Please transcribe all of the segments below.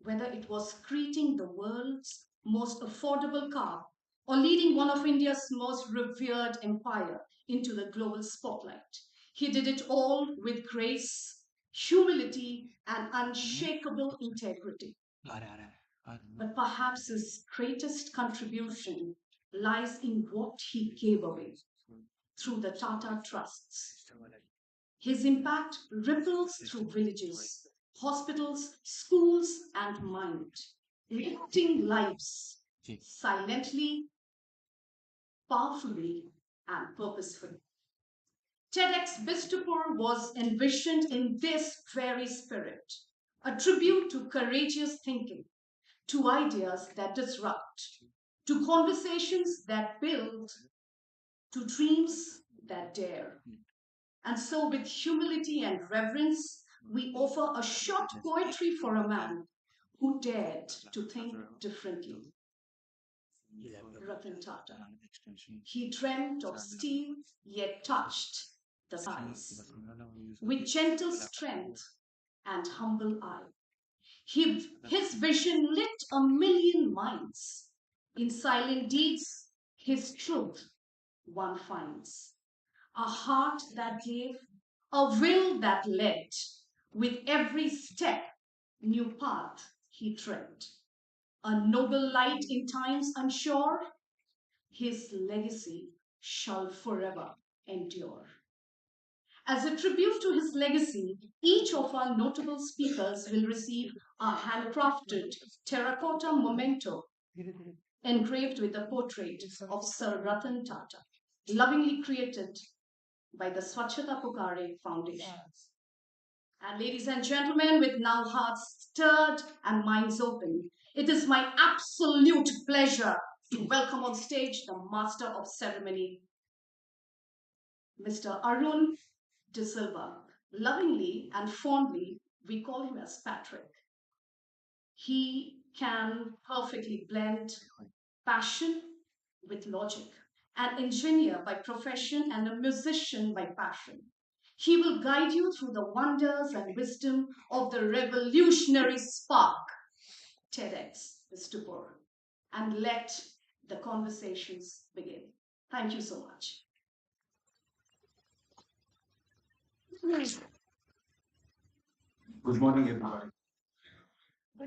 whether it was creating the world's most affordable car or leading one of India's most revered empire into the global spotlight. He did it all with grace, humility, and unshakable integrity. But perhaps his greatest contribution lies in what he gave away through the Tata Trusts. His impact ripples through villages, hospitals, schools, and mind, lifting lives silently, powerfully, and purposefully. TEDxBistupur was envisioned in this very spirit, a tribute to courageous thinking, to ideas that disrupt, to conversations that build, to dreams that dare. And so, with humility and reverence, we offer a short poetry for a man who dared to think differently. Ratan Tata. He dreamt of steel, yet touched the skies with gentle strength and humble eye. His vision lit a million minds. In silent deeds, his truth one finds. A heart that gave, a will that led. With every step, new path he tread. A noble light in times unsure, his legacy shall forever endure. As a tribute to his legacy, each of our notable speakers will receive a handcrafted terracotta memento engraved with a portrait of Sir Ratan Tata, lovingly created by the Swachhata Pukare Foundation. And ladies and gentlemen, with now hearts stirred and minds open, it is my absolute pleasure to welcome on stage the Master of Ceremony, Mr. Arun De Silva. Lovingly and fondly, we call him as Patrick. He can perfectly blend passion with logic, an engineer by profession and a musician by passion. He will guide you through the wonders and wisdom of the revolutionary spark, TEDxBistupur, and let the conversations begin. Thank you so much. Good morning, everybody.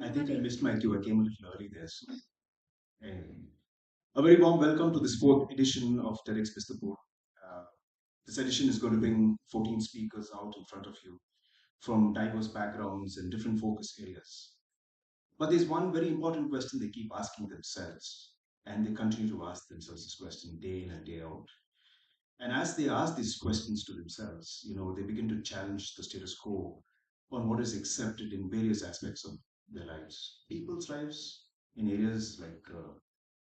I think I missed my cue. I came a little early there. So, a very warm welcome to this fourth edition of TEDxBistupur. This edition is going to bring 14 speakers out in front of you from diverse backgrounds and different focus areas. But there's one very important question they keep asking themselves, and they continue to ask themselves this question day in and day out. And as they ask these questions to themselves, they begin to challenge the status quo on what is accepted in various aspects of their lives, people's lives, in areas like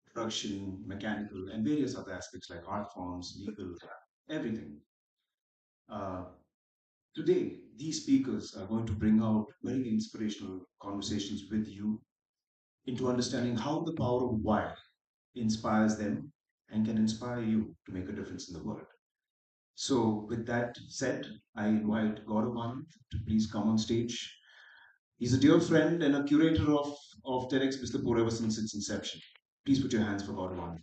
production, mechanical, and various other aspects like art forms, legal, everything. Uh, Today, these speakers are going to bring out very inspirational conversations with you into understanding how the power of why inspires them and can inspire you to make a difference in the world. So, with that said, I invite Gaurav to please come on stage. He's a dear friend and a curator of TEDxBistupur ever since its inception. Please put your hands for Gaurav.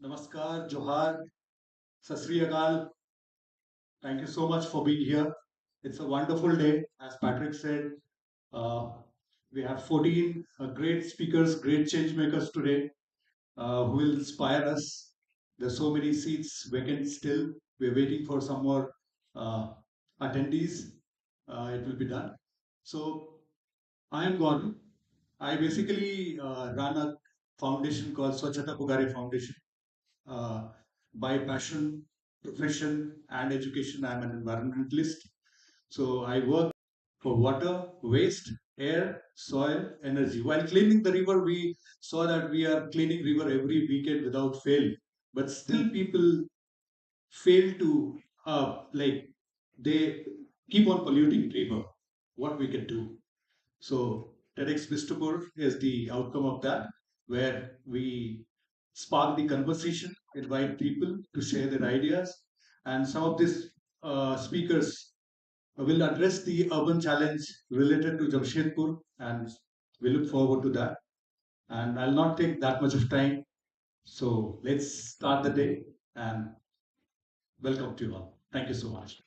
Namaskar, Johar, Sat Sri Akal. Thank you so much for being here. It's a wonderful day. As Patrick said, uh, we have 14 great speakers, great change makers today who will inspire us. There's so many seats vacant still. We're waiting for some more attendees. It will be done. So I am Gordon. I basically run a foundation called Swachhata Pukare Foundation. By passion, profession, and education, I'm an environmentalist. So I work for water, waste, air, soil, energy. While cleaning the river, we saw that we are cleaning river every weekend without fail. But still people fail to, they keep on polluting river. What we can do? So TEDxBistupur is the outcome of that, where we spark the conversation, invite people to share their ideas, and some of these speakers will address the urban challenge related to Jamshedpur, and we look forward to that. And I'll not take that much of time. So let's start the day and welcome to you all. Thank you so much.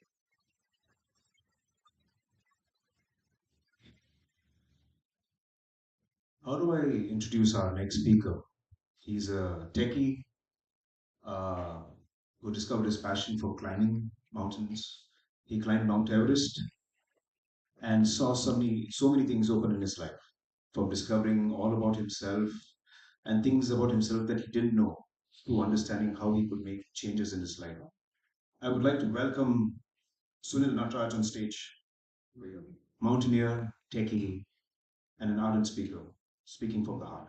How do I introduce our next speaker? He's a techie uh, who discovered his passion for climbing mountains. He climbed Mount Everest and saw so many things open in his life, from discovering all about himself and things about himself that he didn't know, to understanding how he could make changes in his life. I would like to welcome Sunil Nataraj on stage, mountaineer, techie, and an ardent speaker, speaking from the heart.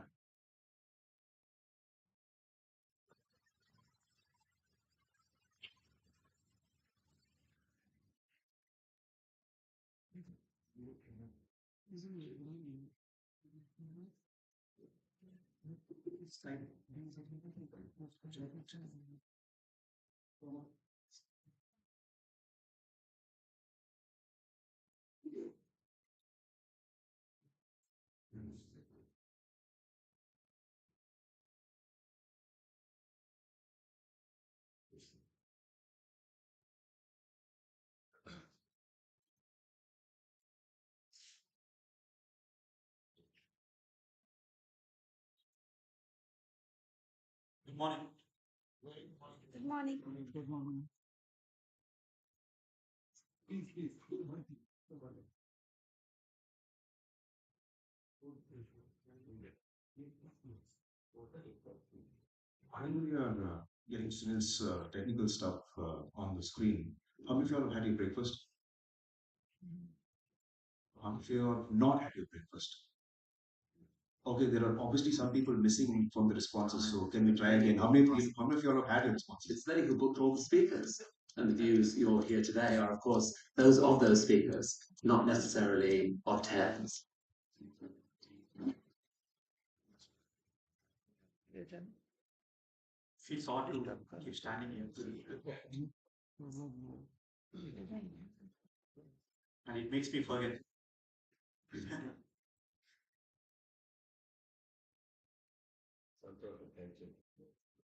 Good morning. Good morning. Good morning. While we are getting Sunil's technical stuff on the screen, how many of you all have had your breakfast? How many of you have not had your breakfast? Okay, there are obviously some people missing from the responses. So can we try again? How many of you all have had your responses? It's Betty who booked all the speakers. And the views you'll hear today are, of course, those of those speakers, not necessarily of TEDs. Feels odd to keep standing here. And it makes me forget.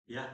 Yeah.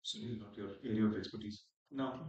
Sunil, not your area of expertise. No.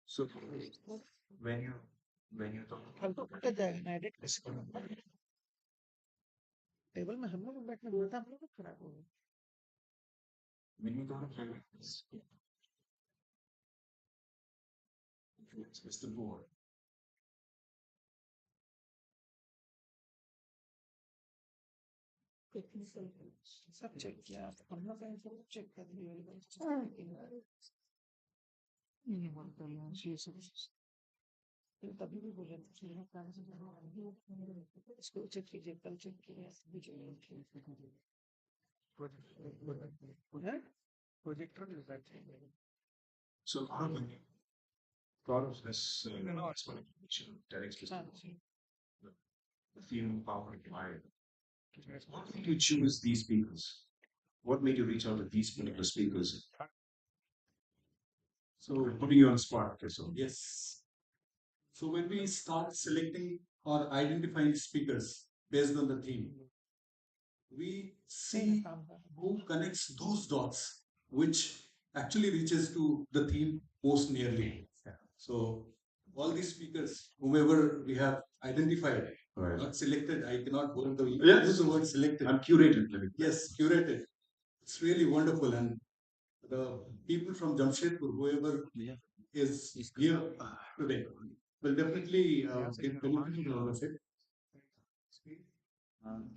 So when you when you talk when you talk about Mr. Board, so how do you thought of this explanation, TEDxBistupur, the female power required? What made you choose these speakers? What made you reach out to these particular speakers? So, Putting you on the spot, okay, so yes. So when we start selecting or identifying speakers based on the theme, we see who connects those dots, which actually reaches to the theme most nearly. So all these speakers, whomever we have identified, right. not selected, I cannot go into Yeah, use the word selected. I'm curated. Let me Yes, curated. It's really wonderful, and the people from Jamshedpur, whoever is here today, will definitely get benefited out of it.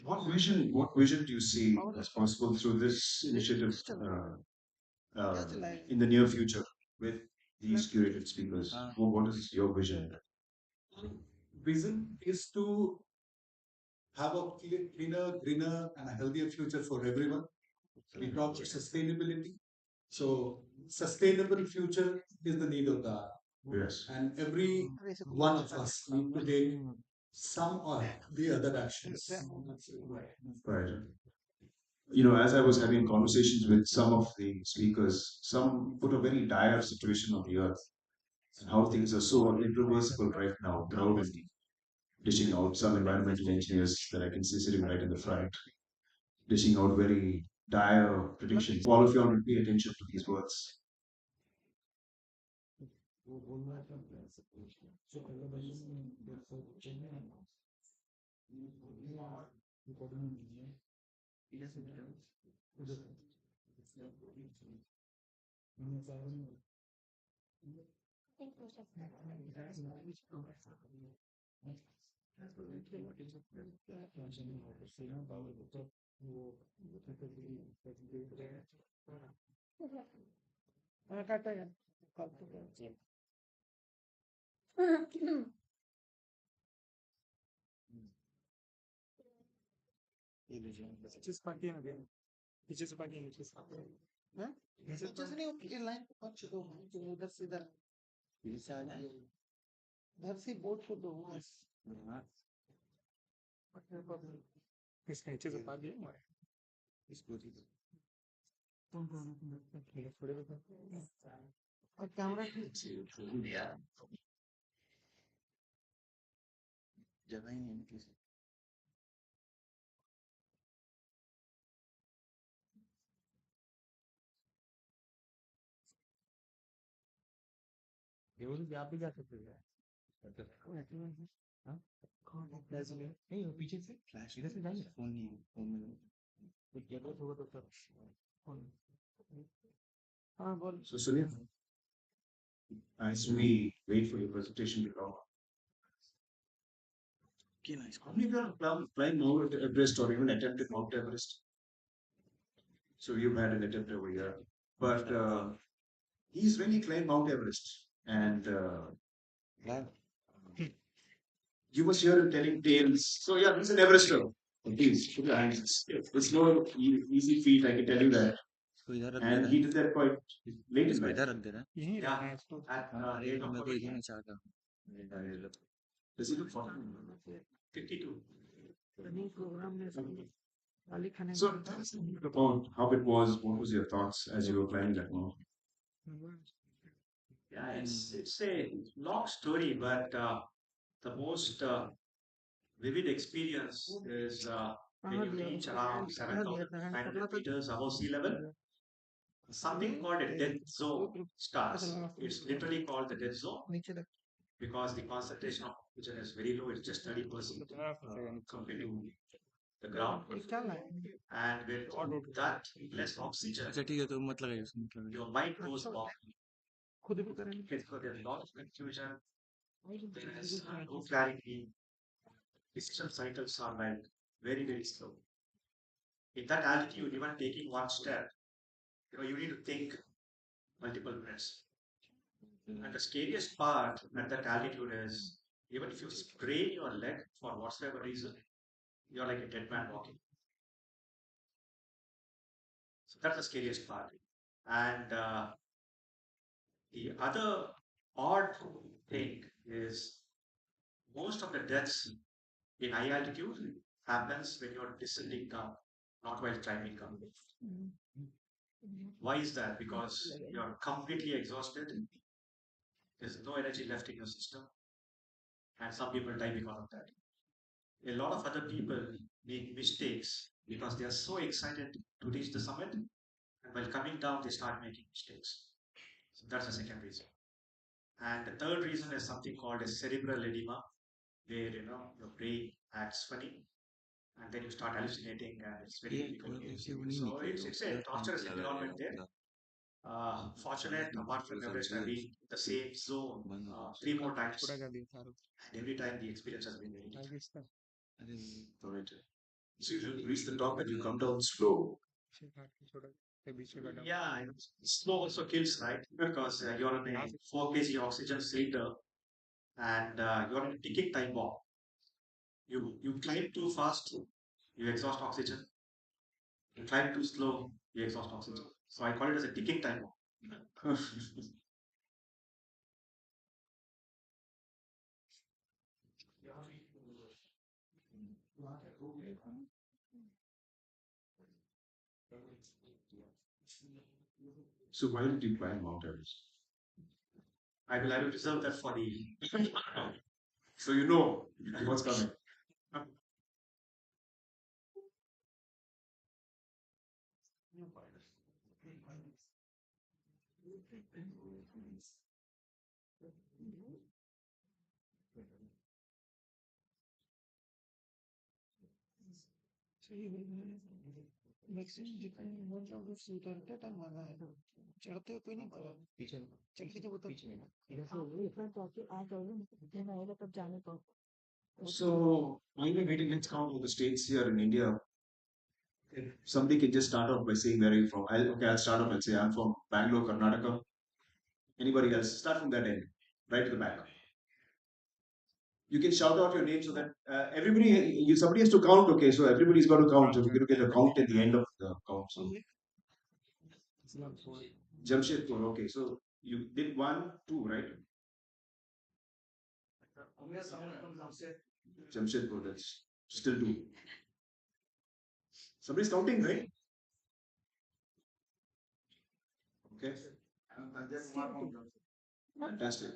What vision do you see as possible through this initiative in the near future with these curated speakers? What is your vision? Vision is to have a cleaner, greener, and a healthier future for everyone. We talk about sustainability. So, sustainable future is the need of the hour. Yes. And every one of us need to take some or the other actions. Right. You know, as I was having conversations with some of the speakers, some put a very dire situation on the earth and how things are so irreversible right now, proudly dishing out some environmental engineers that I can see sitting right in the front, dishing out very dire predictions. All of you all pay attention to these words. So, Sunil, as we wait for your presentation to come, how many of you have climbed Mount Everest or even attempted Mount Everest? So you've had an attempt over here. But he's really climbed Mount Everest. And you must hear him telling tales. So yeah, he's an Everester. Please put your hands. It's no easy feat, I can tell you that. And he did that quite late in life. Yeah. At age of 40. Does he look 40? 52. So tell us a bit about how it was. What was your thoughts as you were climbing that mountain? Yeah, it's a long story, but the most vivid experience is when you reach around 7,500 meters above sea level, something called a death zone starts. It's literally called the death zone because the concentration of oxygen is very low. It's just 30% compared to the ground. And with that less oxygen, your mind goes off. Okay, so there's a lot of confusion. There is no clarity. Decision cycles are like very, very slow. In that altitude, even taking one step, you need to think multiple minutes. And the scariest part at that altitude is even if you sprain your leg for whatsoever reason, you're like a dead man walking. So that's the scariest part. And the other odd thing is most of the deaths in high altitude happens when you're descending down, not while climbing up. Why is that? Because you're completely exhausted. There's no energy left in your system, and some people die because of that. A lot of other people make mistakes because they are so excited to reach the summit, and while coming down, they start making mistakes. So that's the second reason. And the third reason is something called a cerebral edema, where your brain acts funny, and then you start hallucinating, and it's very difficult to see. So it's a torturous environment there. Fortunate, apart from Everest, I've been in the same zone three more times, and every time the experience has been very different. Alright. So you reach the top and you come down slow. Yeah, and snow also kills, right? Because you're on a 4 kg oxygen cylinder and you're on a ticking time bomb. You climb too fast, you exhaust oxygen. You climb too slow, you exhaust oxygen. So I call it as a ticking time bomb. So why did you climb Mount Everest? I will reserve that for the. So you know what's coming. So while waiting, let's count all the states here in India. If somebody can just start off by saying where are you from? I'll start off and say I'm from Bangalore, Karnataka. Anybody else? Start from that end, right to the back. You can shout out your name so that somebody has to count. Okay, so everybody's got to count. So we're going to get a count at the end of the count. So Jamshedpur. Okay, so you did 1, 2, right? Jamshedpur. That's still 2. Somebody's counting, right? Okay. Fantastic.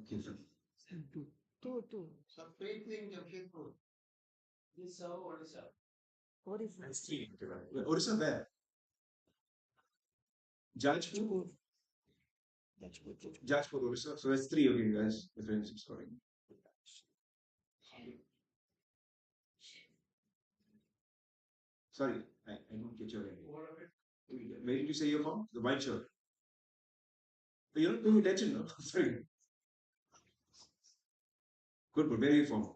Okay. Orissa where? Jajpur. Jajpur, Orissa. So that's 3 of you guys. Difference is sorry. Sorry, I don't get your name. Where did you say you're from? The white shirt. But you're not paying attention, no? Sorry. Good, but where are you from?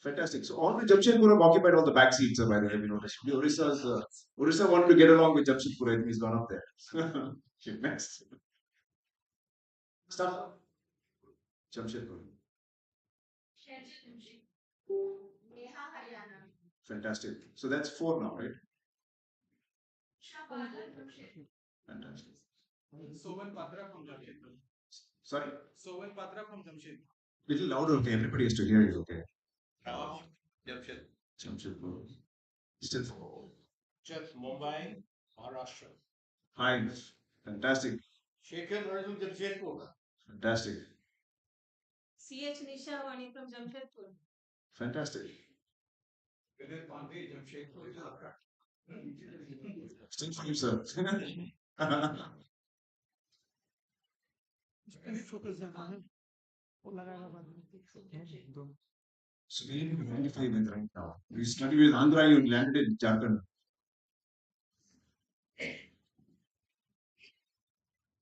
Fantastic. So all the Jamshedpur have occupied all the back seats, by the way, have you noticed? Orissa wanted to get along with Jamshedpur, and he's gone up there. Okay, next. Start. Jamshedpur. Fantastic. So that's four now, right? Fantastic. Sovan Patra from Jamshedpur. Sorry? Sovan Patra from Jamshedpur. Little louder, okay? Everybody has to hear you, okay? Jamshedpur. Jamshedpur. Still four. Mumbai, Maharashtra. Five. Fantastic. Shekhar Roy from Jamshedpur. Fantastic. C.H. Nisha Wani from Jamshedpur. Fantastic. Vidit Pandey, Jamshedpur. Still five, sir. So where you 95 with right now? You studied with Andhra, you landed in Jharkhand.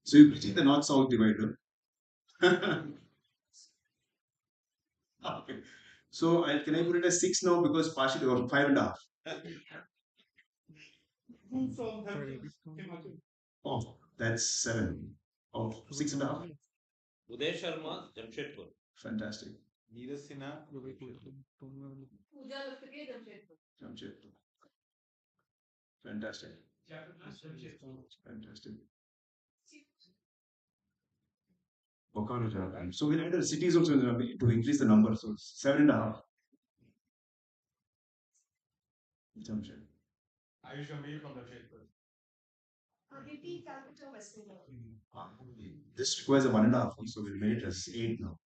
So you bridging the north-south divider. Okay. So can I put it as 6 now because partially or 5.5? Oh, that's 7. Oh, 6.5. Uday Sharma, Jamshedpur. Fantastic. Neeraj Sinha, Pooja Lutke, Jamshedpur. Jamshedpur. Fantastic. Fantastic. Bokaro Jharkhand. So we added cities also to increase the number. So it's 7.5. Jamshedpur. Ayush Gambhir from Jamshedpur. Aditi Calcutta, West Bengal. This requires a 1.5. So we'll make it as 8 now.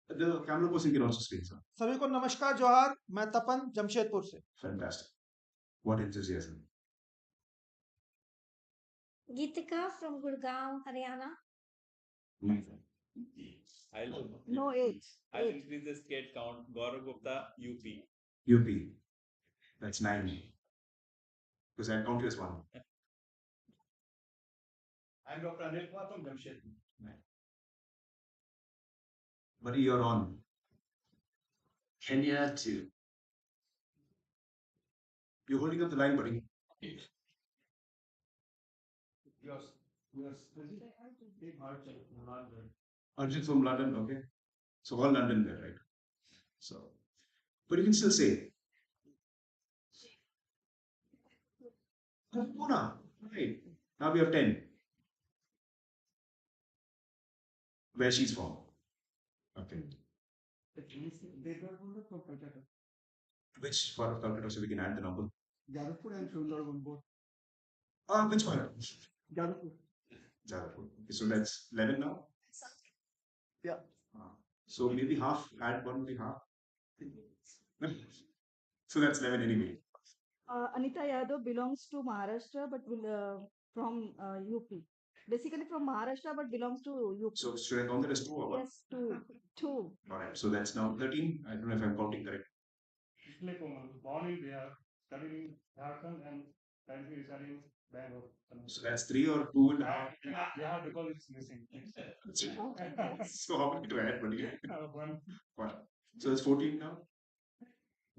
The camera person can also speak, sir. सभी को नमस्कार जोहार मैं तपन जमशेदपुर से Fantastic. What enthusiasm. Geetika from Gurgaon, Haryana. No age. I'll increase the state count. Gaurav Gupta, UP. UP. That's 9. Because I count you as 1. I'm Dr. Anil Kumar from Jamshedpur. Buddy, you're on. Kenya 2. You're holding up the line, buddy. Yours. Arjun from London, okay. So all London there, right? So, but you can still say. Pune, right. Now we have 10. Where she's from. Okay. Which part of Calcutta so we can add the number? Jadavpur and Sundarban both. Which part? Jadavpur. Jadavpur. Okay, so that's 11 now? Yeah. So maybe half, add one, maybe half. So that's 11 anyway. Anita Yadav belongs to Maharashtra but will from UP. Basically from Maharashtra but belongs to UP. So should I count that as 2 or what? Yes, two. Alright, so that's now 13. I don't know if I'm counting correct. Born in Bihar, studied in Jharkhand and currently residing in Bangalore. So that's 3 or 2.5. Bihar because it's missing. So how many to add, buddy? One. 1. So it's 14 now?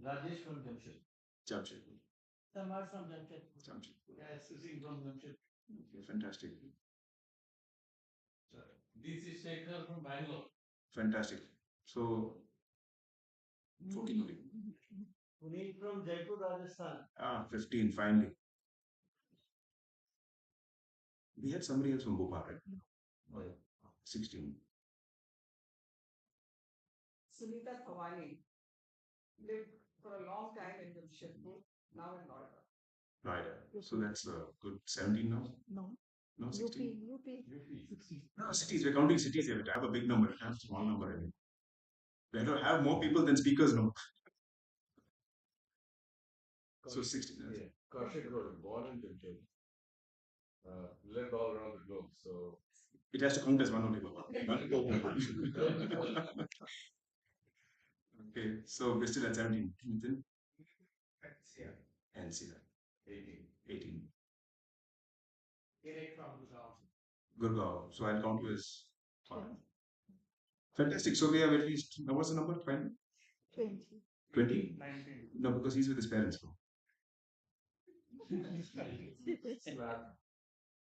Rajesh from Jamshedpur. Jamshedpur. Tamar from Jamshedpur. Jamshedpur. Yes, Singh from Jamshedpur. Okay, fantastic. This is Shekhar from Bangalore. Fantastic. So 14 only. Puneet from Jaipur, Rajasthan. 15 finally. We had somebody else from Bhopal, right? Oh, yeah. 16. Sunita Thawani lived for a long time in Jamshedpur, now in Noida. Right. So that's a good 17 now? No. No, 16. UP. No, cities. We're counting cities here. I have a big number. I have a small number. I mean. We don't have more people than speakers now. So 16. Yeah, Kaushik was born in Jamshedpur. Lived all around the globe, so It has to count as one only. Okay, so we're still at 17. Nitin? NCR. 18. Eric from Gurgaon. Gurgaon. So I'll count you as 1. Fantastic. So we have at least, now what's the number? 20? 20. 20? 19. No, because he's with his parents.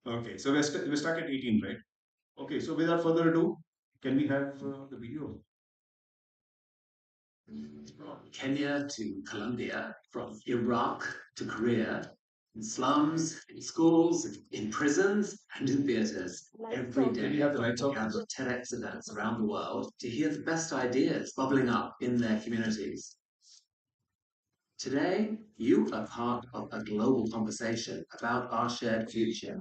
Okay, so we're stuck at 18, right? Okay, so without further ado, can we have the video? From Kenya to Colombia, from Iraq to Korea, in slums, in schools, in prisons, and in theatres. Every day, Can you have the lights people off? gather at TEDx events around the world to hear the best ideas bubbling up in their communities. Today, you are part of a global conversation about our shared future.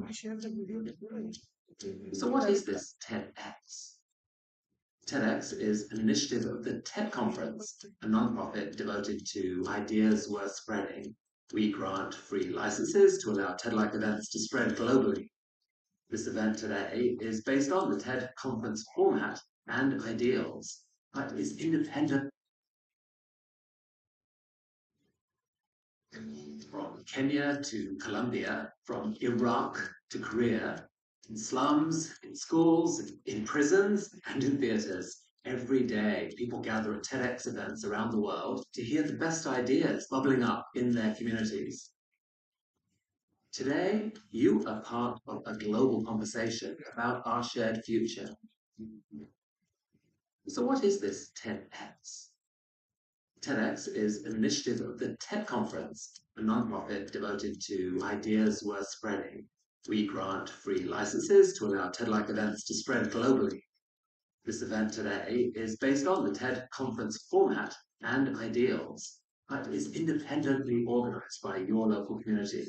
So what is this TEDx? TEDx is an initiative of the TED Conference, a nonprofit devoted to ideas worth spreading. We grant free licenses to allow TED-like events to spread globally. This event today is based on the TED Conference format and ideals, but is independent. From Kenya to Colombia, from Iraq to Korea, in slums, in schools, in prisons, and in theatres. Every day, people gather at TEDx events around the world to hear the best ideas bubbling up in their communities. Today, you are part of a global conversation about our shared future. So what is this TEDx? TEDx is an initiative of the TED Conference, a nonprofit devoted to ideas worth spreading. We grant free licenses to allow TED-like events to spread globally. This event today is based on the TED Conference format and ideals, but is independently organized by your local community.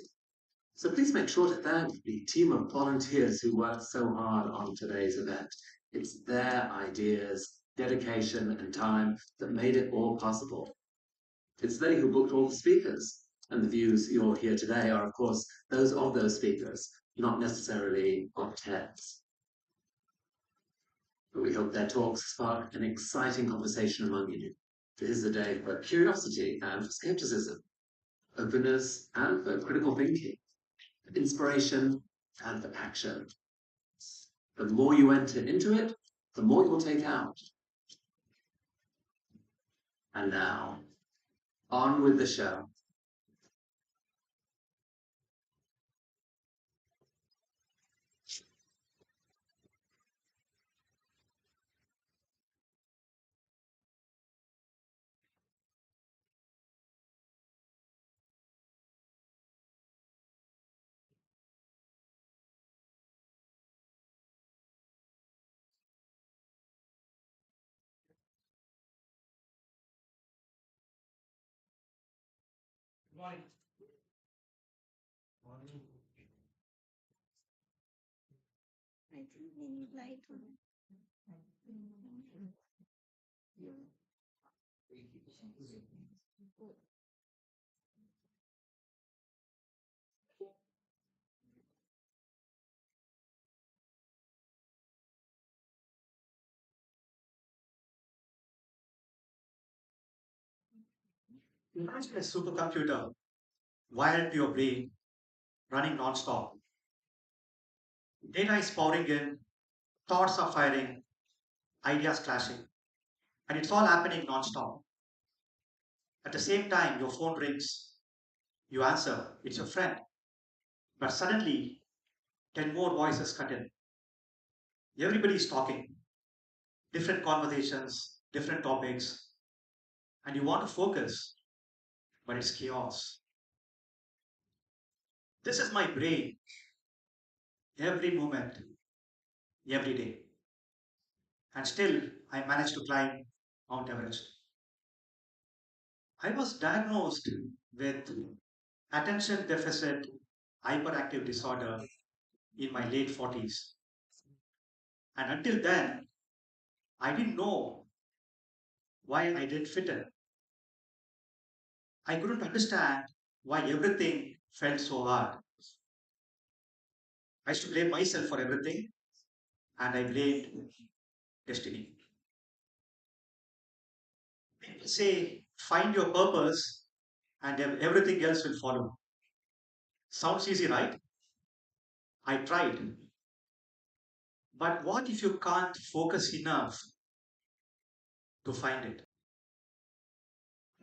So please make sure to thank the team of volunteers who worked so hard on today's event. It's their ideas, dedication, and time that made it all possible. It's they who booked all the speakers, and the views you'll hear today are, of course, those of those speakers, not necessarily of TEDs. But we hope their talks spark an exciting conversation among you. This is a day for curiosity and for skepticism, openness and for critical thinking, for inspiration and for action. The more you enter into it, the more you'll take out. And now, on with the show. Morning. I think we need light on. Imagine a supercomputer wired to your brain, running non-stop. Data is pouring in, thoughts are firing, ideas clashing, and it's all happening non-stop. At the same time, your phone rings, you answer, it's your friend. But suddenly, 10 more voices cut in. Everybody is talking, different conversations, different topics, and you want to focus, but it's chaos. This is my brain, every moment, every day. And still, I managed to climb Mount Everest. I was diagnosed with attention deficit hyperactive disorder in my late 40s. And until then, I didn't know why I didn't fit in. I couldn't understand why everything felt so hard. I used to blame myself for everything, and I blamed destiny. People say, find your purpose, and everything else will follow. Sounds easy, right? I tried. But what if you can't focus enough to find it.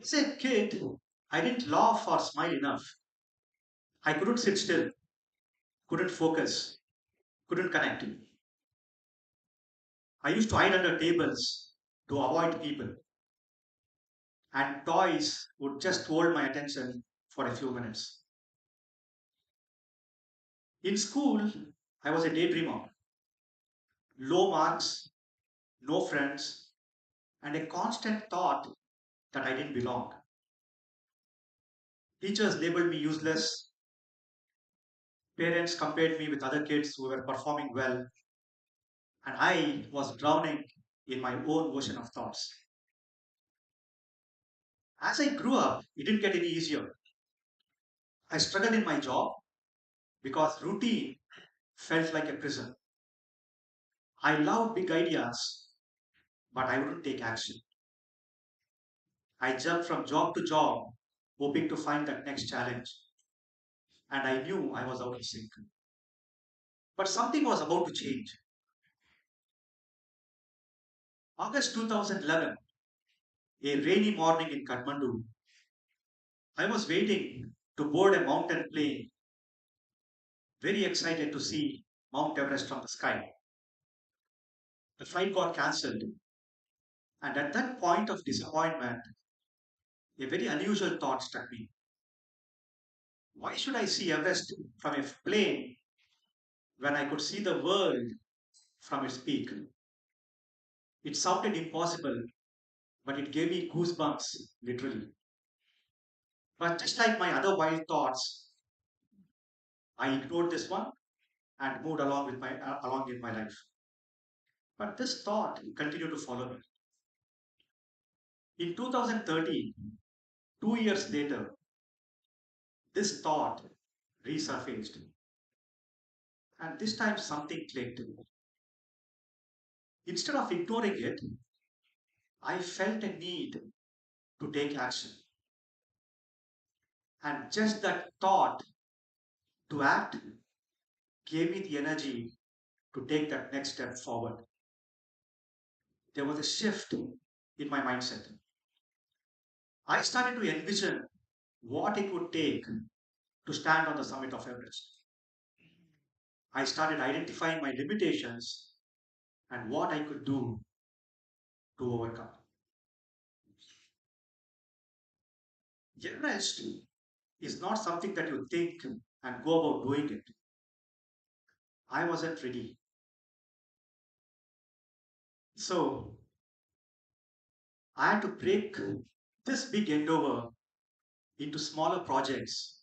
As a kid, I didn't laugh or smile enough. I couldn't sit still, couldn't focus, couldn't connect. I used to hide under tables to avoid people, and toys would just hold my attention for a few minutes. In school, I was a daydreamer. Low marks, no friends, and a constant thought that I didn't belong. Teachers labeled me useless, parents compared me with other kids who were performing well, and I was drowning in my own ocean of thoughts. As I grew up, it didn't get any easier. I struggled in my job because routine felt like a prison. I loved big ideas, but I wouldn't take action. I jumped from job to job, hoping to find that next challenge, and I knew I was out of sync. But something was about to change. August 2011, a rainy morning in Kathmandu, I was waiting to board a mountain plane, very excited to see Mount Everest from the sky. The flight got cancelled, and at that point of disappointment, a very unusual thought struck me. Why should I see Everest from a plane when I could see the world from its peak? It sounded impossible, but it gave me goosebumps, literally. But just like my other wild thoughts, I ignored this one and moved along in my life. But this thought continued to follow me. In 2013, 2 years later, this thought resurfaced, and this time something clicked. Instead of ignoring it, I felt a need to take action. And just that thought to act gave me the energy to take that next step forward. There was a shift in my mindset. I started to envision what it would take to stand on the summit of Everest. I started identifying my limitations and what I could do to overcome. Everest is not something that you think and go about doing it. I wasn't ready. So I had to break this big endeavor into smaller projects,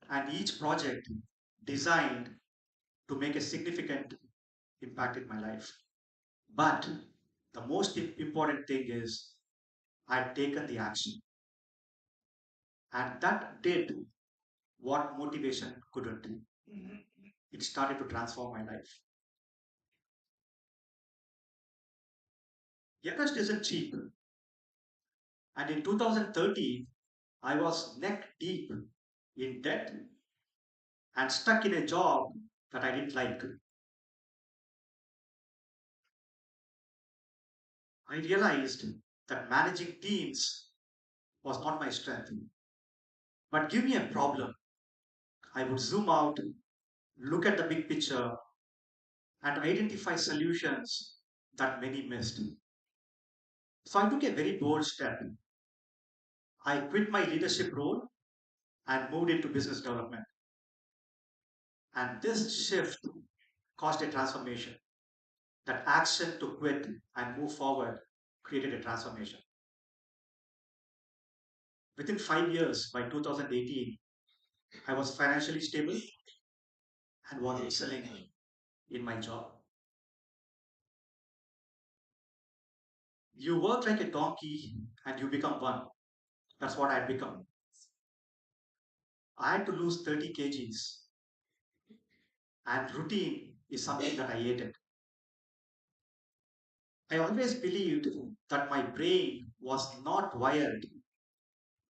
and each project designed to make a significant impact in my life. But the most important thing is I'd taken the action, and that did what motivation couldn't. It started to transform my life. Everest isn't cheap, and in 2013, I was neck deep in debt and stuck in a job that I didn't like. I realized that managing teams was not my strength. But give me a problem, I would zoom out, look at the big picture, and identify solutions that many missed. So I took a very bold step. I quit my leadership role and moved into business development. And this shift caused a transformation. That action to quit and move forward created a transformation. Within 5 years, by 2018, I was financially stable and was excelling in my job. You work like a donkey and you become one. That's what I had become. I had to lose 30 kgs, and routine is something that I hated. I always believed that my brain was not wired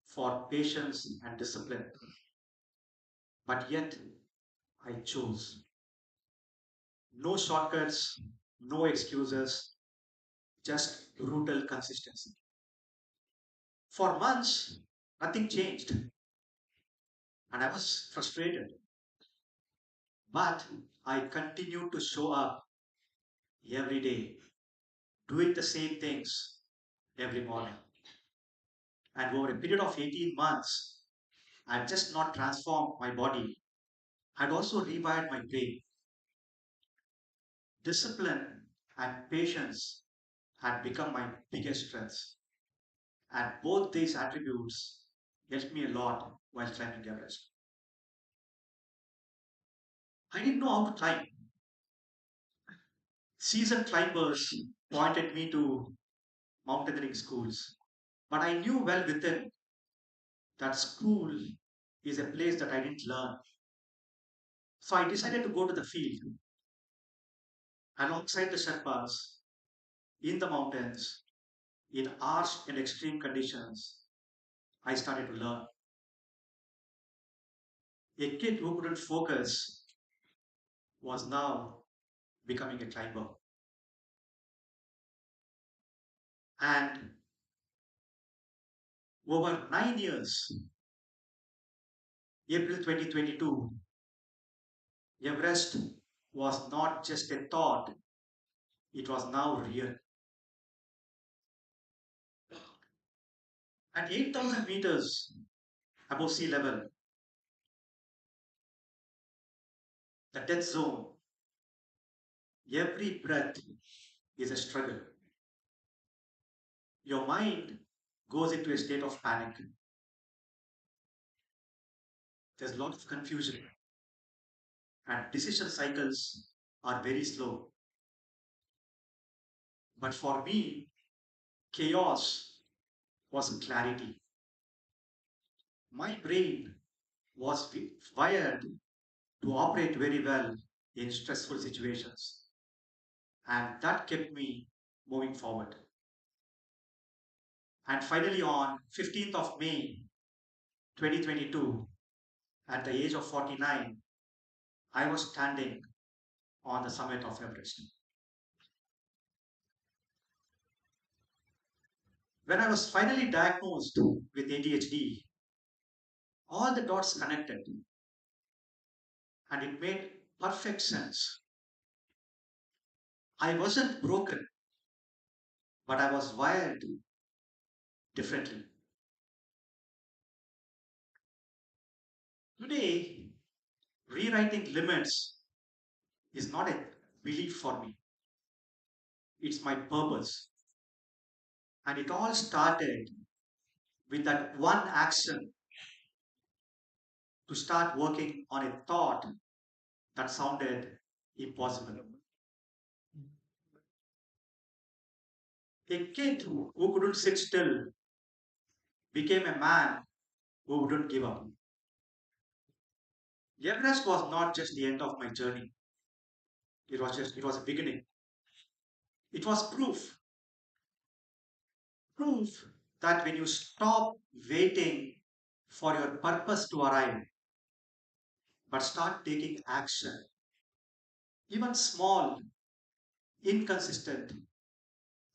for patience and discipline, but yet I chose. No shortcuts, no excuses, just brutal consistency. For months, nothing changed, and I was frustrated. But I continued to show up every day, doing the same things every morning. And over a period of 18 months, I had just not transformed my body, I had also rewired my brain. Discipline and patience had become my biggest strengths. And both these attributes helped me a lot while climbing Everest. I didn't know how to climb. Seasoned climbers pointed me to mountaineering schools. But I knew well within that school is a place that I didn't learn. So I decided to go to the field alongside the Sherpas in the mountains in harsh and extreme conditions. I started to learn. A kid who couldn't focus was now becoming a climber. And over 9 years, April 2022, Everest was not just a thought, it was now real. At 8,000 meters above sea level, the death zone, every breath is a struggle. Your mind goes into a state of panic. There's a lot of confusion, and decision cycles are very slow. But for me, chaos was clarity. My brain was wired to operate very well in stressful situations, and that kept me moving forward. And finally, on 15th of May 2022, at the age of 49, I was standing on the summit of Everest. When I was finally diagnosed with ADHD, all the dots connected and it made perfect sense. I wasn't broken, but I was wired differently. Today, rewriting limits is not a belief for me, it's my purpose. And it all started with that one action to start working on a thought that sounded impossible. A kid who couldn't sit still became a man who wouldn't give up. Everest was not just the end of my journey. It was a beginning. It was proof that when you stop waiting for your purpose to arrive, but start taking action, even small, inconsistent,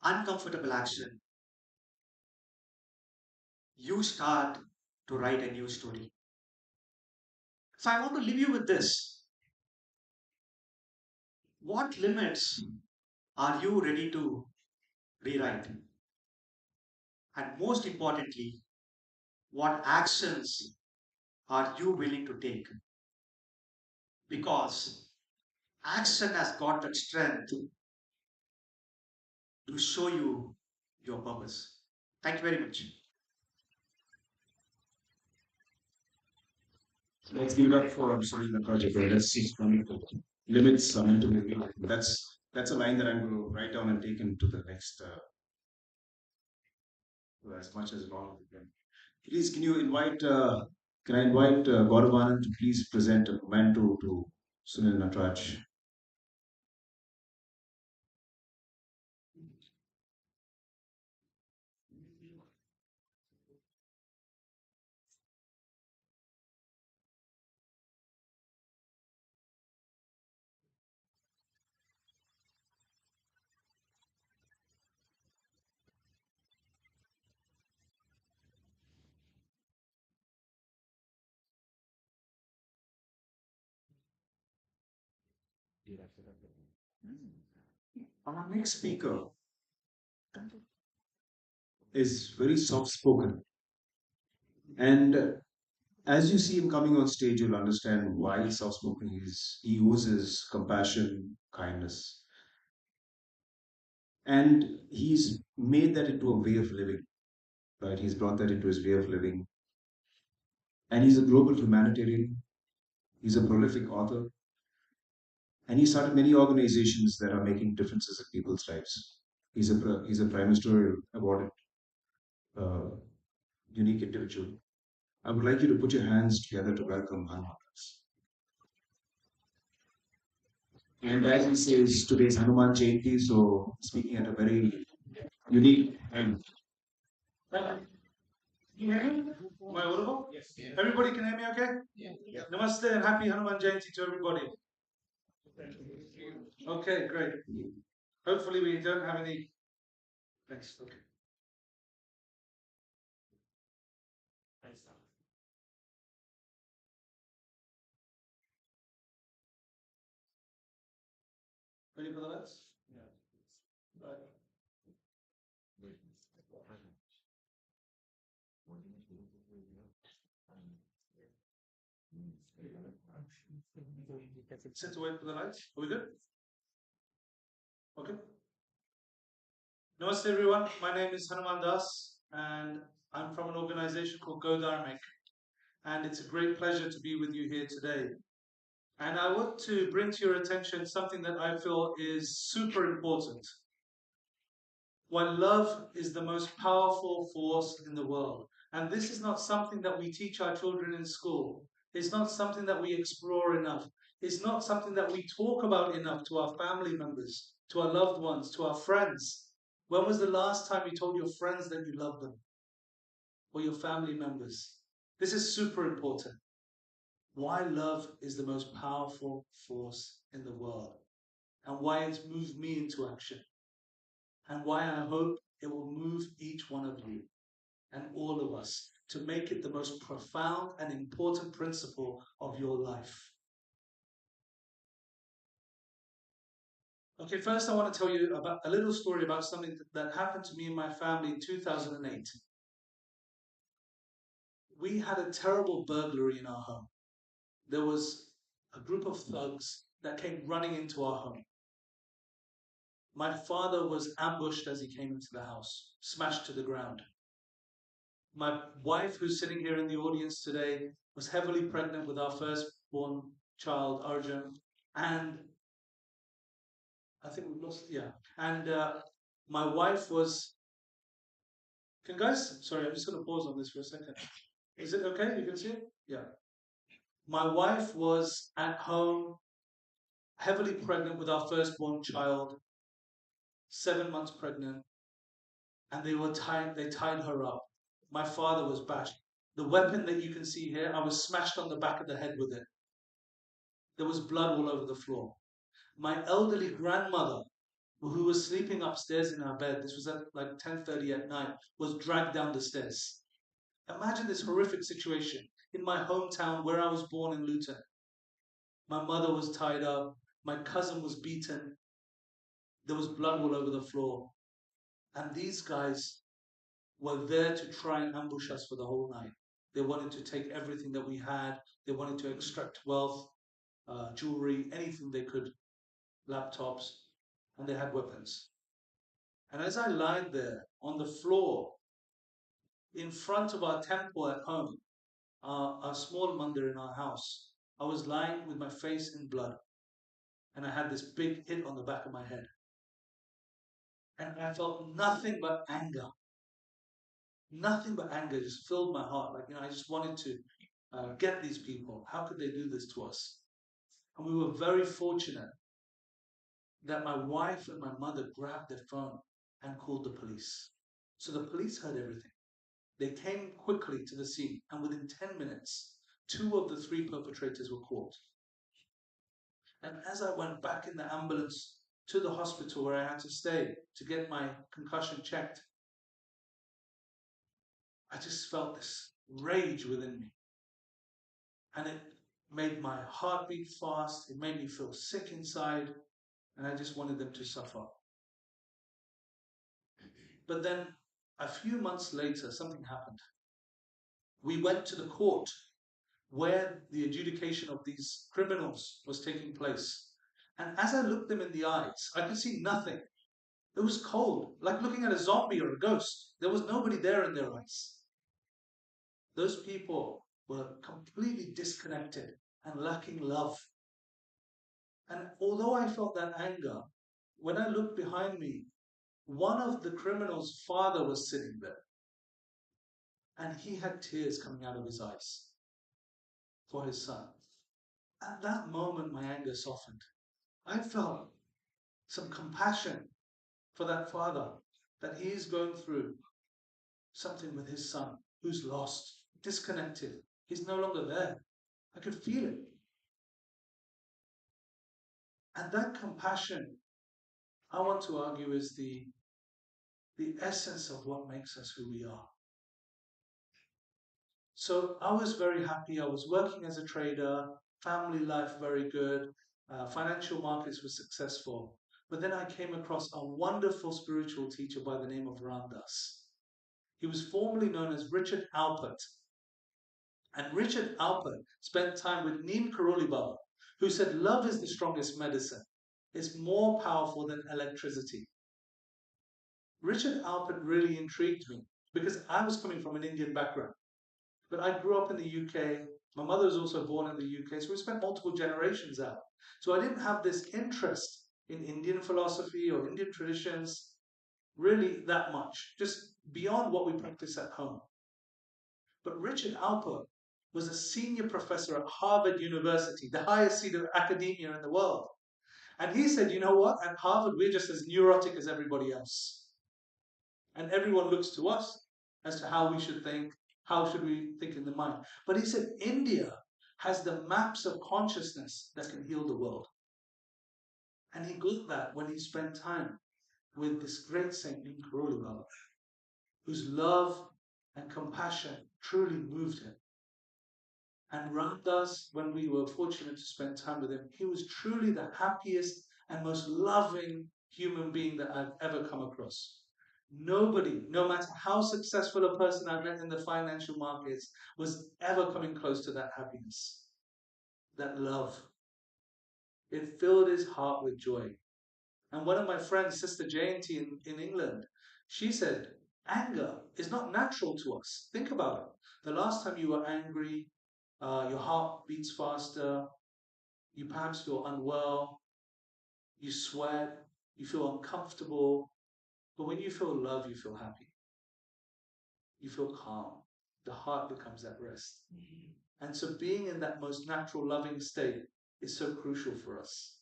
uncomfortable action, you start to write a new story. So I want to leave you with this. What limits are you ready to rewrite? And most importantly, what actions are you willing to take? Because action has got that strength to show you your purpose. Thank you very much. Let's give it up for starting the project. Let's see limits are meant to be. That's a line that I'm going to write down and take into the next as much as long as we can. Please, can you invite? Can I invite Gaurav to please present a memento to Sunil Natraj? Our next speaker is very soft spoken. And as you see him coming on stage, you'll understand why he's soft spoken. He oozes compassion, kindness. And he's made that into a way of living, right? He's brought that into his way of living. And he's a global humanitarian. He's a prolific author. And he started many organizations that are making differences in people's lives. He's a Prime Minister awarded uh, unique individual. I would like you to put your hands together to welcome Hanuman. And as he says, today's Hanuman Jayanti, so speaking at a very unique and Am I audible? Yes. Everybody can hear me okay? Yeah. Namaste and happy Hanuman Jayanti to everybody. Okay, great. Hopefully we don't have any. Thanks. Okay. Ready for the lights? Yeah. Right. Sit to wait for the lights. Are we good? Okay. Namaste everyone. My name is Hanuman Das and I'm from an organization called Go Dharmic. And it's a great pleasure to be with you here today. And I want to bring to your attention something that I feel is super important. Why love is the most powerful force in the world. And this is not something that we teach our children in school. It's not something that we explore enough. It's not something that we talk about enough to our family members, to our loved ones, to our friends. When was the last time you told your friends that you love them? Or your family members? This is super important. Why love is the most powerful force in the world. And why it's moved me into action. And why I hope it will move each one of you and all of us to make it the most profound and important principle of your life. Okay, first I want to tell you about a little story about something that happened to me and my family in 2008. We had a terrible burglary in our home. There was a group of thugs that came running into our home. My father was ambushed as he came into the house, smashed to the ground. My wife, who's sitting here in the audience today, was heavily pregnant with our firstborn child, Arjun, and I think we've lost, yeah. And my wife was, sorry, I'm just going to pause on this for a second. Is it okay? You can see it? Yeah. My wife was at home, heavily pregnant with our firstborn child, 7 months pregnant, and they tied her up. My father was bashed. The weapon that you can see here, I was smashed on the back of the head with it. There was blood all over the floor. My elderly grandmother, who was sleeping upstairs in her bed, this was at like 10:30 at night, was dragged down the stairs. Imagine this horrific situation in my hometown where I was born in Luton. My mother was tied up. My cousin was beaten. There was blood all over the floor. And these guys were there to try and ambush us for the whole night. They wanted to take everything that we had. They wanted to extract wealth, jewelry, anything they could, laptops, and they had weapons. And as I lied there on the floor in front of our temple at home, our small mandir in our house, I was lying with my face in blood. And I had this big hit on the back of my head. And I felt nothing but anger. Nothing but anger just filled my heart. I just wanted to get these people. How could they do this to us? And we were very fortunate that my wife and my mother grabbed their phone and called the police. So the police heard everything. They came quickly to the scene, and within 10 minutes, 2 of the 3 perpetrators were caught. And as I went back in the ambulance to the hospital where I had to stay to get my concussion checked, I just felt this rage within me. And made my heart beat fast. It made me feel sick inside, and I just wanted them to suffer. But then a few months later, something happened. We went to the court where the adjudication of these criminals was taking place. And as I looked them in the eyes, I could see nothing. It was cold, like looking at a zombie or a ghost. There was nobody there in their eyes. Those people were completely disconnected and lacking love. And although I felt that anger, when I looked behind me, one of the criminals' father was sitting there. And he had tears coming out of his eyes for his son. At that moment, my anger softened. I felt some compassion for that father, that he is going through something with his son who's lost, disconnected. He's no longer there. I could feel it. And that compassion, I want to argue, is the essence of what makes us who we are. So I was very happy. I was working as a trader, family life very good, financial markets were successful. But then I came across a wonderful spiritual teacher by the name of Ram Dass. He was formerly known as Richard Alpert. And Richard Alpert spent time with Neem Karoli Baba, who said love is the strongest medicine. It's more powerful than electricity. Richard Alpert really intrigued me because I was coming from an Indian background. But I grew up in the UK. My mother was also born in the UK, so we spent multiple generations out. So I didn't have this interest in Indian philosophy or Indian traditions really that much, just beyond what we practice at home. But Richard Alpert was a senior professor at Harvard University, the highest seat of academia in the world. And he said, you know what? At Harvard, we're just as neurotic as everybody else. And everyone looks to us as to how we should think, how should we think in the mind. But he said, India has the maps of consciousness that can heal the world. And he got that when he spent time with this great saint named Karoli Baba, whose love and compassion truly moved him. And Ram Dass, when we were fortunate to spend time with him, he was truly the happiest and most loving human being that I've ever come across. Nobody, no matter how successful a person I've met in the financial markets, was ever coming close to that happiness, that love. It filled his heart with joy. And one of my friends, Sister Jayanti in England, she said, anger is not natural to us. Think about it. The last time you were angry, your heart beats faster, you perhaps feel unwell, you sweat, you feel uncomfortable. But when you feel love, you feel happy. You feel calm. The heart becomes at rest. And so being in that most natural, loving state is so crucial for us.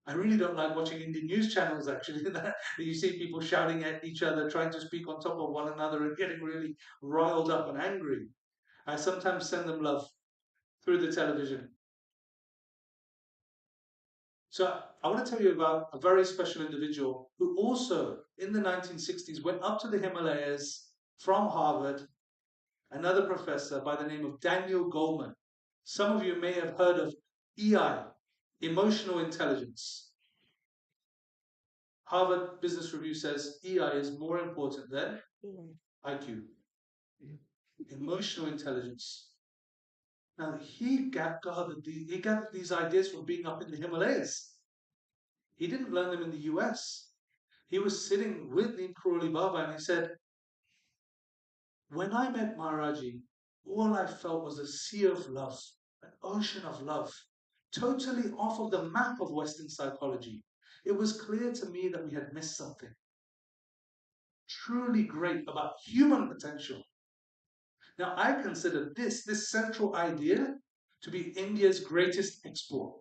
I really don't like watching Indian news channels, actually, that you see people shouting at each other, trying to speak on top of one another and getting really riled up and angry. I sometimes send them love through the television. So I want to tell you about a very special individual who also, in the 1960s, went up to the Himalayas from Harvard, another professor by the name of Daniel Goleman. Some of you may have heard of EI, emotional intelligence. Harvard Business Review says EI is more important than IQ. Emotional intelligence. Now, he gathered these ideas from being up in the Himalayas. He didn't learn them in the US. He was sitting with Neem Karoli Baba and he said, when I met Maharaji, all I felt was a sea of love, an ocean of love, totally off of the map of Western psychology. It was clear to me that we had missed something truly great about human potential. Now, I consider this central idea to be India's greatest export.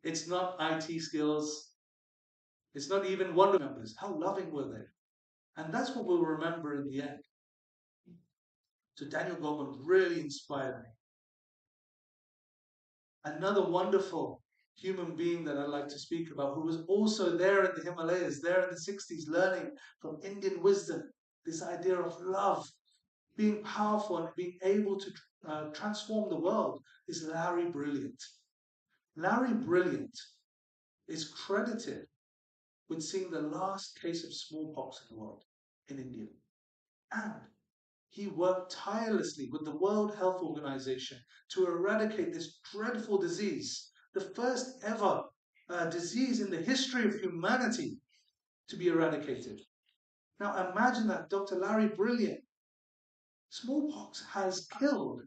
It's not IT skills. It's not even wonder members. How loving were they? And that's what we'll remember in the end. So Daniel Goleman really inspired me. Another wonderful human being that I'd like to speak about, who was also there in the Himalayas, there in the 60s, learning from Indian wisdom, this idea of love, being powerful and being able to transform the world is Larry Brilliant. Larry Brilliant is credited with seeing the last case of smallpox in the world, in India. And he worked tirelessly with the World Health Organization to eradicate this dreadful disease, the first ever disease in the history of humanity to be eradicated. Now imagine that, Dr. Larry Brilliant. Smallpox has killed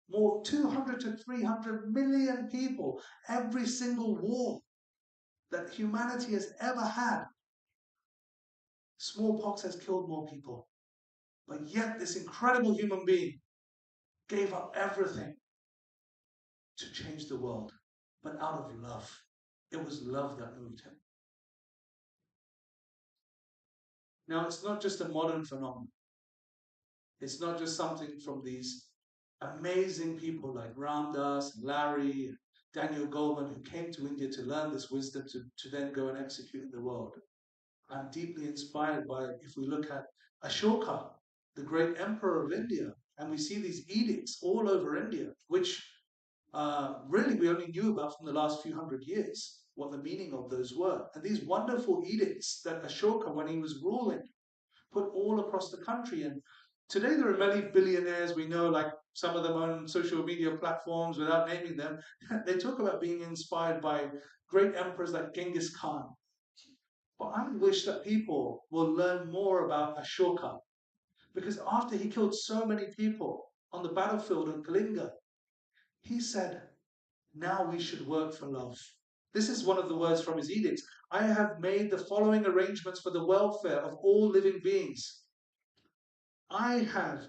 more 200 to 300 million people every single war that humanity has ever had. Smallpox has killed more people. But yet this incredible human being gave up everything to change the world, but out of love. It was love that moved him. Now, it's not just a modern phenomenon. It's not just something from these amazing people like Ramdas, Larry, Daniel Goleman, who came to India to learn this wisdom to then go and execute in the world. I'm deeply inspired by it. If we look at Ashoka, the great emperor of India, and we see these edicts all over India, which really we only knew about from the last few hundred years, what the meaning of those were. And these wonderful edicts that Ashoka, when he was ruling, put all across the country. And today there are many billionaires we know, like some of them on social media platforms without naming them. They talk about being inspired by great emperors like Genghis Khan. But I wish that people will learn more about Ashoka, because after he killed so many people on the battlefield of Kalinga, he said, now we should work for love. This is one of the words from his edicts. I have made the following arrangements for the welfare of all living beings. I have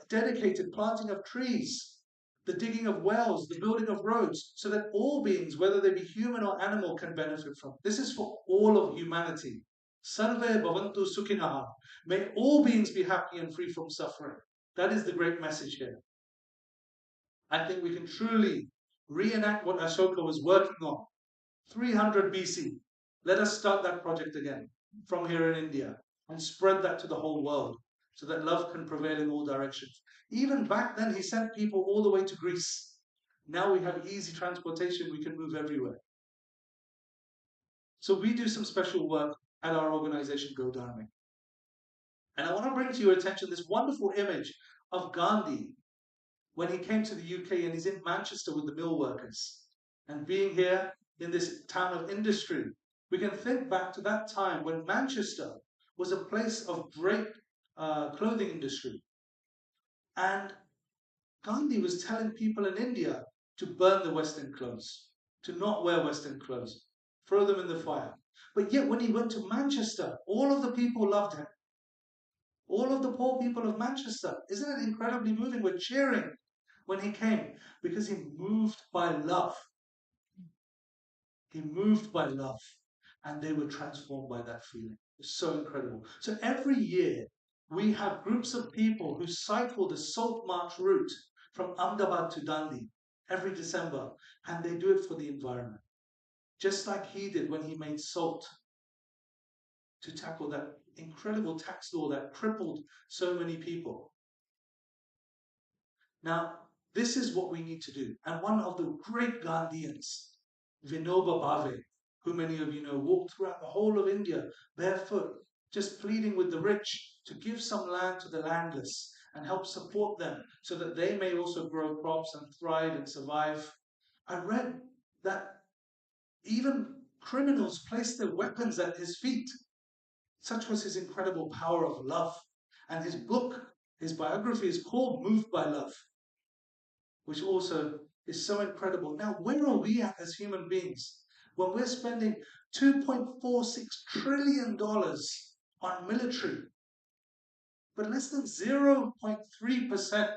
dedicated planting of trees, the digging of wells, the building of roads, so that all beings, whether they be human or animal, can benefit from. This is for all of humanity. Sarve bhavantu sukhinaha. May all beings be happy and free from suffering. That is the great message here. I think we can truly reenact what Ashoka was working on. 300 BC. Let us start that project again from here in India and spread that to the whole world so that love can prevail in all directions. Even back then, he sent people all the way to Greece. Now we have easy transportation. We can move everywhere. So we do some special work at our organization, Go Dharmic. And I want to bring to your attention this wonderful image of Gandhi when he came to the UK, and he's in Manchester with the mill workers. And being here in this town of industry, we can think back to that time when Manchester was a place of great clothing industry. And Gandhi was telling people in India to burn the Western clothes, to not wear Western clothes, throw them in the fire. But yet when he went to Manchester, all of the people loved him. All of the poor people of Manchester. Isn't it incredibly moving? We're cheering when he came because he moved by love. He moved by love, and they were transformed by that feeling. It's so incredible. So every year we have groups of people who cycle the Salt March route from Ahmedabad to Dundee every December, and they do it for the environment, just like he did when he made salt to tackle that incredible tax law that crippled so many people. Now, this is what we need to do. And one of the great Gandhians, Vinoba Bhave, who many of you know, walked throughout the whole of India barefoot, just pleading with the rich to give some land to the landless and help support them so that they may also grow crops and thrive and survive. I read that even criminals placed their weapons at his feet. Such was his incredible power of love. And his book, his biography is called Moved by Love, which also is so incredible. Now, where are we at as human beings when we're spending $2.46 trillion on military, but less than 0.3%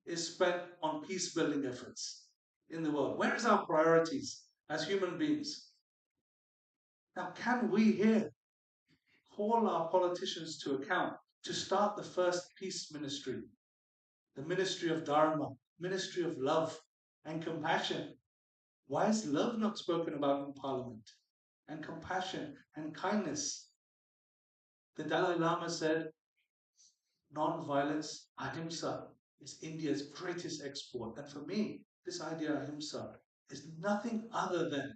is spent on peace building efforts in the world? Where is our priorities as human beings? Now, can we here call our politicians to account to start the first peace ministry, the ministry of Dharma, ministry of love and compassion? Why is love not spoken about in Parliament? And compassion and kindness. The Dalai Lama said, non-violence, ahimsa, is India's greatest export. And for me, this idea of ahimsa is nothing other than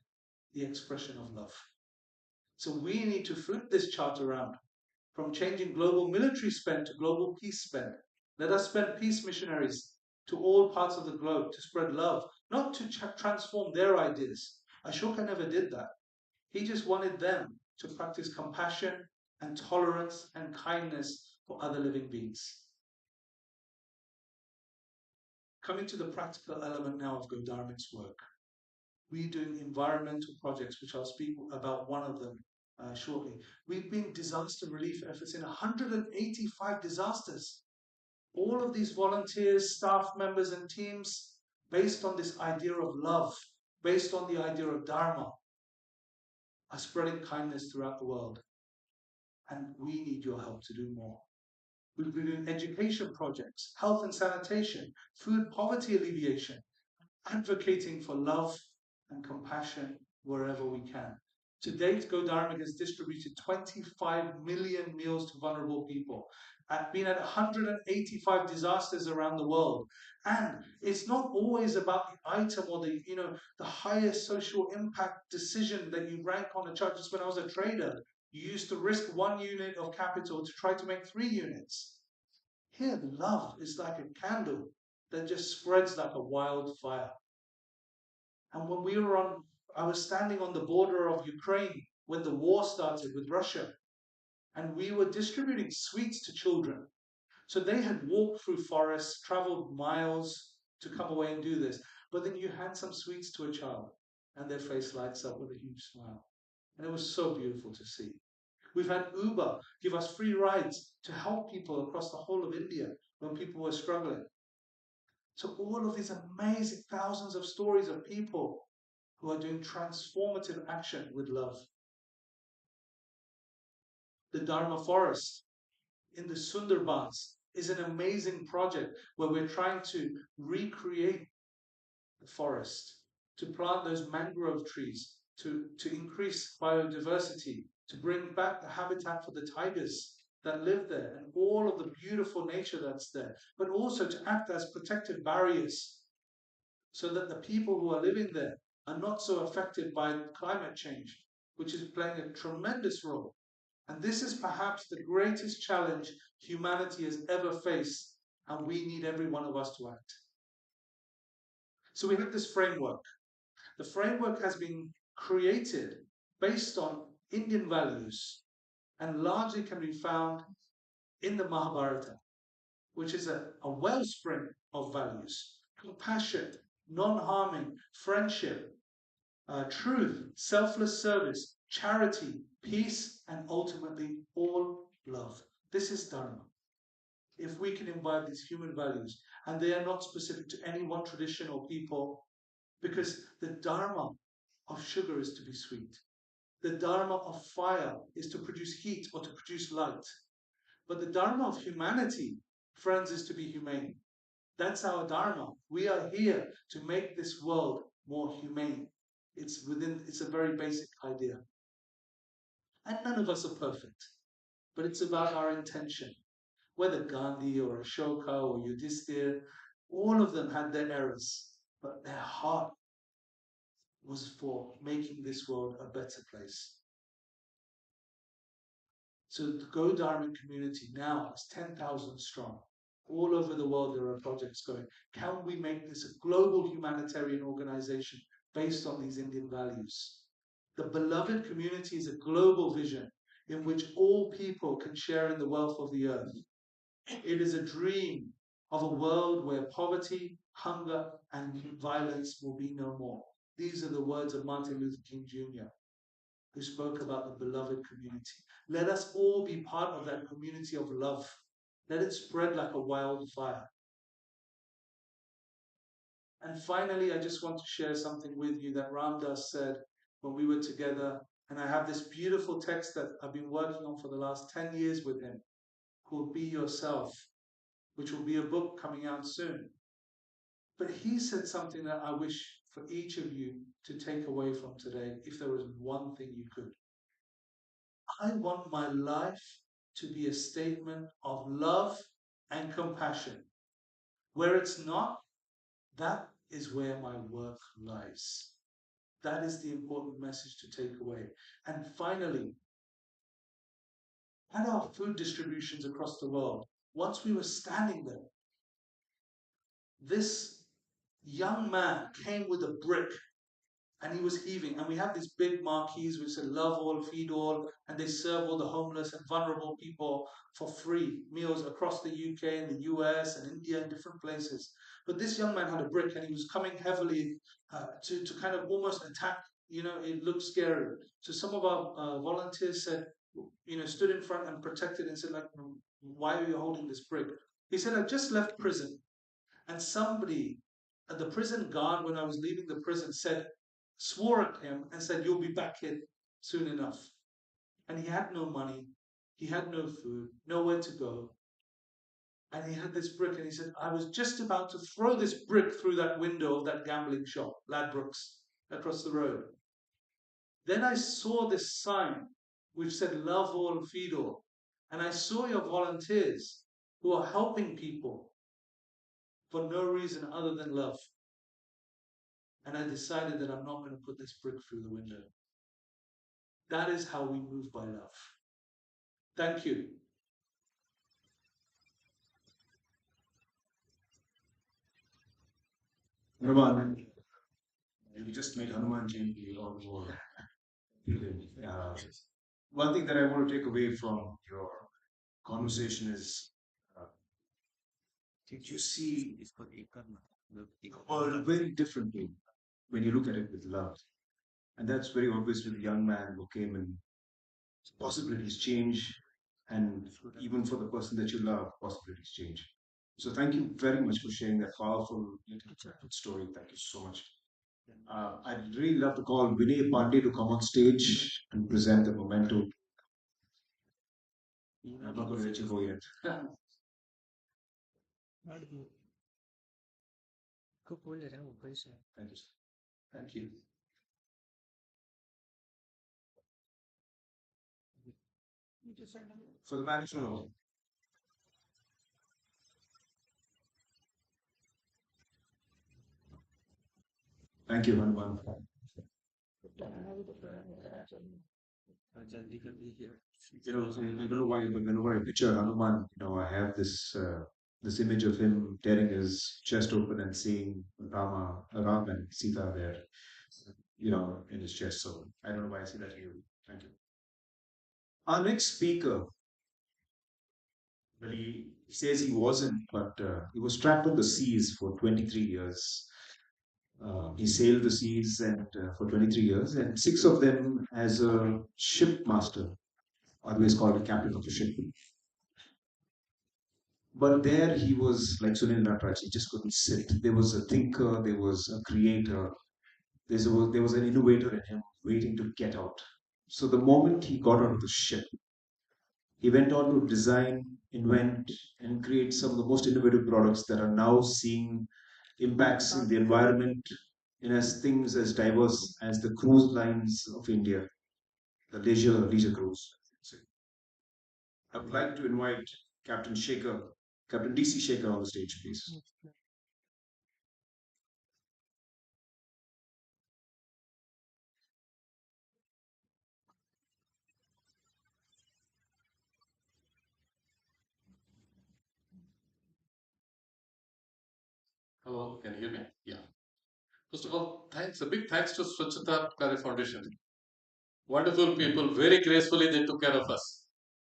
the expression of love. So we need to flip this chart around from changing global military spend to global peace spend. Let us spend peace missionaries to all parts of the globe to spread love, not to transform their ideas. Ashoka never did that. He just wanted them to practice compassion and tolerance and kindness for other living beings. Coming to the practical element now of Godharmic's work. We're doing environmental projects, which I'll speak about one of them shortly. We've been disaster relief efforts in 185 disasters. All of these volunteers, staff members and teams, based on this idea of love, based on the idea of Dharma, are spreading kindness throughout the world. And we need your help to do more. We've been doing education projects, health and sanitation, food poverty alleviation, advocating for love and compassion wherever we can. To date, Godharmic has distributed 25 million meals to vulnerable people, been at 185 disasters around the world. And it's not always about the item or the highest social impact decision that you rank on a chart. Just when I was a trader, you used to risk 1 unit of capital to try to make 3 units. Here, love is like a candle that just spreads like a wildfire. And when I was standing on the border of Ukraine when the war started with Russia, and we were distributing sweets to children. So they had walked through forests, traveled miles to come away and do this. But then you hand some sweets to a child, and their face lights up with a huge smile. And it was so beautiful to see. We've had Uber give us free rides to help people across the whole of India when people were struggling. So all of these amazing thousands of stories of people who are doing transformative action with love. The Dharma Forest in the Sundarbans is an amazing project where we're trying to recreate the forest, to plant those mangrove trees, to increase biodiversity, to bring back the habitat for the tigers that live there and all of the beautiful nature that's there, but also to act as protective barriers so that the people who are living there are not so affected by climate change, which is playing a tremendous role. And this is perhaps the greatest challenge humanity has ever faced, and we need every one of us to act. So we have this framework. The framework has been created based on Indian values and largely can be found in the Mahabharata, which is a wellspring of values: compassion, non-harming, friendship, truth, selfless service, charity, peace, and ultimately all love. This is Dharma. If we can imbibe these human values, and they are not specific to any one tradition or people, because the Dharma of sugar is to be sweet. The Dharma of fire is to produce heat or to produce light. But the Dharma of humanity, friends, is to be humane. That's our Dharma. We are here to make this world more humane. It's a very basic idea. And none of us are perfect, but it's about our intention. Whether Gandhi or Ashoka or Yudhisthira, all of them had their errors, but their heart was for making this world a better place. So the Go Dharma community now is 10,000 strong. All over the world there are projects going. Can we make this a global humanitarian organization based on these Indian values? The beloved community is a global vision in which all people can share in the wealth of the earth. It is a dream of a world where poverty, hunger, and violence will be no more. These are the words of Martin Luther King Jr., who spoke about the beloved community. Let us all be part of that community of love. Let it spread like a wildfire. And finally, I just want to share something with you that Ram Dass said when we were together. And I have this beautiful text that I've been working on for the last 10 years with him, called Be Yourself, which will be a book coming out soon. But he said something that I wish for each of you to take away from today, if there was one thing you could. I want my life to be a statement of love and compassion. Where it's not, that is where my work lies. That is the important message to take away. And finally, at our food distributions across the world, once we were standing there, this young man came with a brick and he was heaving. And we have these big marquees which say love all, feed all, and they serve all the homeless and vulnerable people for free meals across the UK and the US and India and different places. But this young man had a brick and he was coming heavily to kind of almost attack. It looked scary. So some of our volunteers said, stood in front and protected and said, like, why are you holding this brick? He said, I just left prison. And somebody at the prison guard, when I was leaving the prison, swore at him and said, you'll be back here soon enough. And he had no money, he had no food, nowhere to go. And he had this brick, and he said, I was just about to throw this brick through that window of that gambling shop, Ladbrokes, across the road. Then I saw this sign which said, love all, feed all. And I saw your volunteers who are helping people for no reason other than love. And I decided that I'm not going to put this brick through the window. That is how we move by love. Thank you. Hanuman, you just made Hanuman Jayanti all over. One thing that I want to take away from your conversation is you see the world very differently when you look at it with love. And that's very obvious with the young man who came and possibilities change. And even for the person that you love, possibilities change. So thank you very much for sharing that powerful story. Thank you so much. I'd really love to call Vinay Pandey to come on stage and present the memento. I'm not going to let you go yet. Thank you. Thank you. For the management. Thank you, Hanuman. I don't know why, but whenever I picture Hanuman, I have this image of him tearing his chest open and seeing Ram and Sita there, in his chest. So I don't know why I see that here. Thank you. Our next speaker, well, he says he wasn't, but he was trapped on the seas for 23 years. He sailed the seas and for 23 years, and 6 of them as a shipmaster, always called a captain of a ship. But there he was like Sunil Nataraj, he just couldn't sit. There was a thinker, there was a creator, there was an innovator in him waiting to get out. So the moment he got out of the ship, he went on to design, invent, and create some of the most innovative products that are now seeing impacts in the environment in as things as diverse as the cruise lines of India, the leisure cruise. I would like to invite Captain DC Shaker on the stage, please. Hello, can you hear me? Yeah. First of all, a big thanks to Swachhata Karya Foundation. Wonderful people, very gracefully they took care of us.